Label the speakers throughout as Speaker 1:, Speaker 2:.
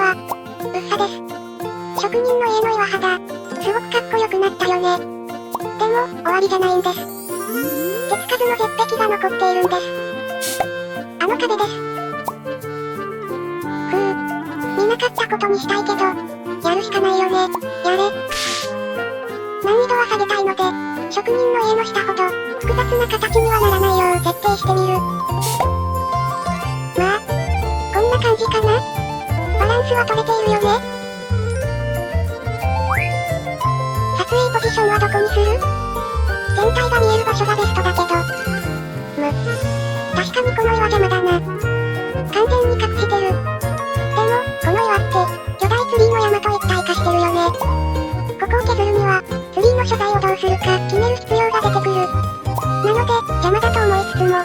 Speaker 1: は、薄さです。職人の家の岩肌、すごくかっこよくなったよね。でも、終わりじゃないんです。手つかずの絶壁が残っているんです。あの壁です。見なかったことにしたいけど、やるしかないよね。やれ。難易度は下げたいので、職人の家の下ほど、複雑な形にはならないよう設定してみる。まあ、こんな感じかな。バランスは取れているよね。撮影ポジションはどこにする？全体が見える場所がベストだけど。確かにこの岩邪魔だな。完全に隠してる。でも、この岩って、巨大ツリーの山と一体化してるよね。ここを削るには、ツリーの所在をどうするか決める必要が出てくる。なので、邪魔だと思いつつも、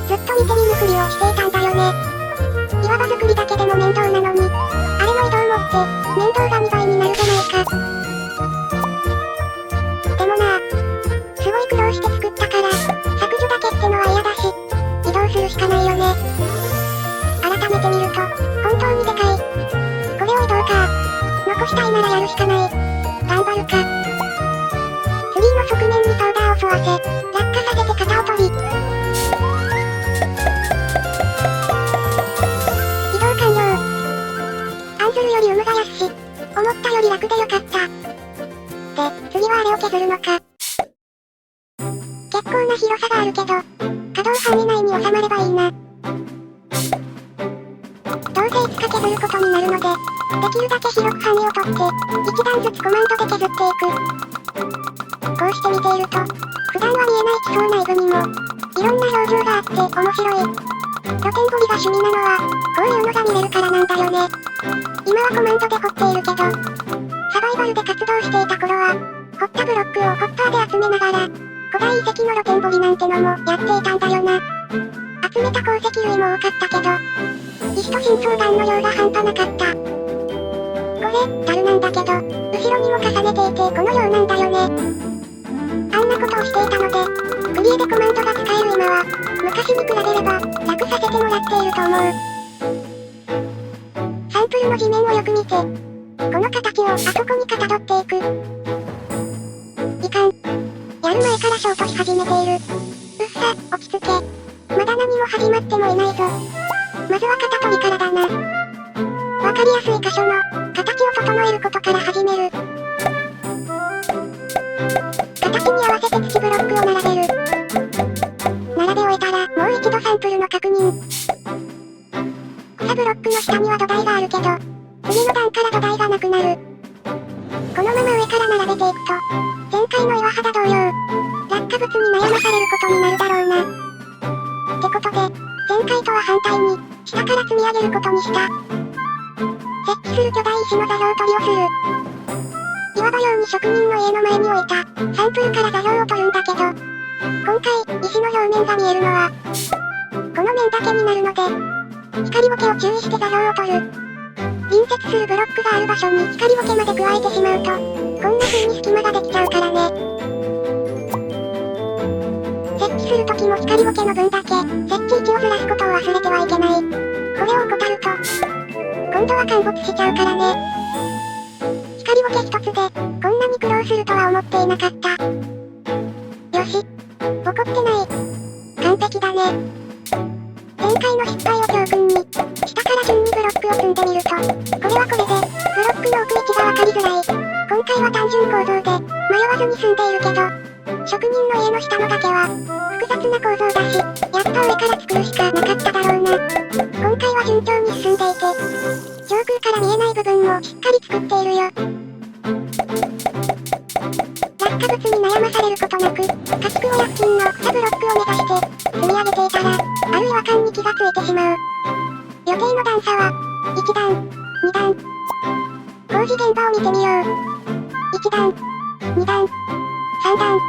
Speaker 1: ずっと見て見ぬふりをしていたんだよね。岩場作りだけでも面倒なのに、あれの移動もって、面倒が2倍になるじゃないか。でもな、すごい苦労して作ったから、削除だけってのは嫌だし、移動するしかないよね。改めて見ると、本当にでかい。これを移動か。残したいならやるしかない。頑張るか。ツリーの側面にパウダーを沿わせ、落下させて型を取り。移動完了。案ずるより有無が安し、思ったより楽でよかった。で、次はあれを削るのか。結構な広さがあるけど、可動範囲内に収まればいいな。どうせいつか削ることになるので、できるだけ広く範囲を取って、一段ずつコマンドで削っていく。こうして見ていると、普段は見えない地層内部にも、いろんな表情があって面白い。露天掘りが趣味なのは、こういうのが見れるからなんだよね。今はコマンドで掘っているけど、サバイバルで活動していた頃は、掘ったブロックをホッパーで集めながら、古代遺跡の露天掘りなんてのもやっていたんだよな。集めた鉱石類も多かったけど、石と深層岩の量が半端なかった。これ、樽なんだけど、後ろにも重ねていてこの量なんだよね。あんなことをしていたので、クリエでコマンドが使える今は、昔に比べれば、楽させてもらっていると思う。サンプルの地面をよく見て、この形をあそこにかたどっていく。いかん。やる前からショートし始めている。うっさ、落ち着け。まだ何も始まってもいないぞ。まずは型取りからだな。わかりやすい箇所の形を整えることから始める。形に合わせて土ブロックを並べる。並べ終えたらもう一度サンプルの確認。草ブロックの下には土台があるけど、次の段から土台がなくなる。このまま上から並べていくと、前回の岩肌同様、落下物に悩まされることになるだろうな。ってことで、前回とは反対に、下から積み上げることにした。設置する巨大石の座標取りをする。岩場用に職人の家の前に置いた、サンプルから座標を取るんだけど、今回、石の表面が見えるのは、この面だけになるので、光ボケを注意して座標を取る。隣接するブロックがある場所に光ボケまで加えてしまうと、こんな風に隙間ができちゃうからね。設置するときも光ボケの分だけ、設置位置をずらすことを忘れてはいけない。これを怠ると、今度は陥没しちゃうからね。光ボケ一つで、こんなに苦労するとは思っていなかった。よし。ボコってない。完璧だね。前回の失敗を教訓に、下から順にブロックを積んでみると、これはこれで、ブロックの置く位置がわかりづらい。今回は単純構造で、迷わずに済んでいるけど、職人の家の下の崖は、複雑な構造だし、やっぱ上から作るしかなかっただろうな。今回は順調に進んでいて、上空から見えない部分もしっかり作っているよ。落下物に悩まされることなく、家畜小屋付近の草ブロックを目指して、積み上げていたら、ある違和感に気がついてしまう。予定の段差は、1段、2段。工事現場を見てみよう。1段、2段、3段。